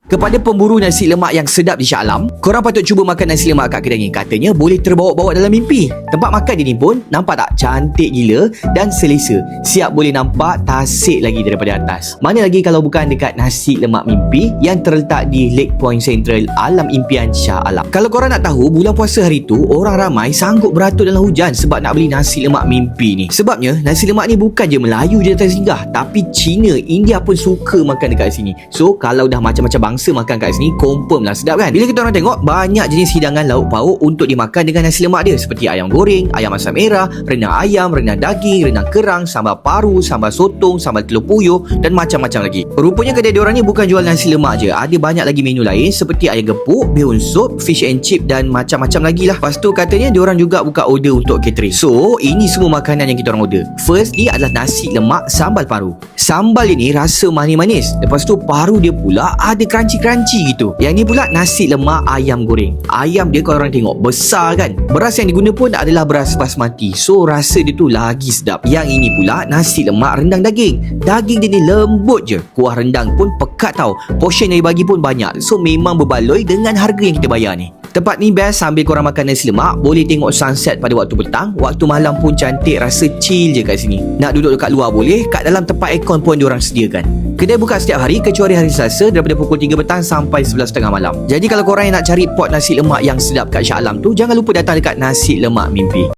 Kepada pemburu nasi lemak yang sedap di Shah Alam, korang patut cuba makan nasi lemak kat kedai ni. Katanya boleh terbawa-bawa dalam mimpi. Tempat makan dia ni pun nampak tak cantik gila dan selesa. Siap boleh nampak tasik lagi daripada atas. Mana lagi kalau bukan dekat nasi lemak mimpi yang terletak di Lake Point Central Alam Impian Shah Alam. Kalau korang nak tahu, bulan puasa hari tu orang ramai sanggup beratur dalam hujan sebab nak beli nasi lemak mimpi ni. Sebabnya nasi lemak ni bukan je Melayu je datang singgah, tapi Cina, India pun suka makan dekat sini. So kalau dah macam-macam bangsa makan kat sini, confirm lah sedap kan. Bila kita orang tengok banyak jenis hidangan lauk pauk untuk dimakan dengan nasi lemak dia, seperti ayam goreng, ayam masam merah, rendang ayam, rendang daging, rendang kerang, sambal paru, sambal sotong, sambal telur puyuh dan macam-macam lagi. Rupanya kedai diorang ni bukan jual nasi lemak je, ada banyak lagi menu lain seperti ayam gepuk, bihun sup, fish and chip dan macam-macam lagi lah. Lepas tu katanya diorang juga buka order untuk catering. So ini semua makanan yang kita orang order. First ni adalah nasi lemak sambal paru. Sambal ini rasa manis-manis. Lepas tu paru dia pula ada crunchy gitu. Yang ni pula nasi lemak ayam goreng. Ayam dia kalau orang tengok besar kan. Beras yang diguna pun adalah beras basmati. So rasa dia tu lagi sedap. Yang ini pula nasi lemak rendang daging. Daging dia ni lembut je. Kuah rendang pun pekat tau. Portion yang dibagi pun banyak. So memang berbaloi dengan harga yang kita bayar ni. Tempat ni best sambil korang makan nasi lemak. Boleh tengok sunset pada waktu petang. Waktu malam pun cantik. Rasa chill je kat sini. Nak duduk dekat luar boleh. Kat dalam tempat aircon pun diorang sediakan. Kedai buka setiap hari kecuali hari Selasa daripada pukul 3 petang sampai 11.30 malam. Jadi kalau korang yang nak cari pot nasi lemak yang sedap kat Shah Alam tu, jangan lupa datang dekat Nasi Lemak Mimpi.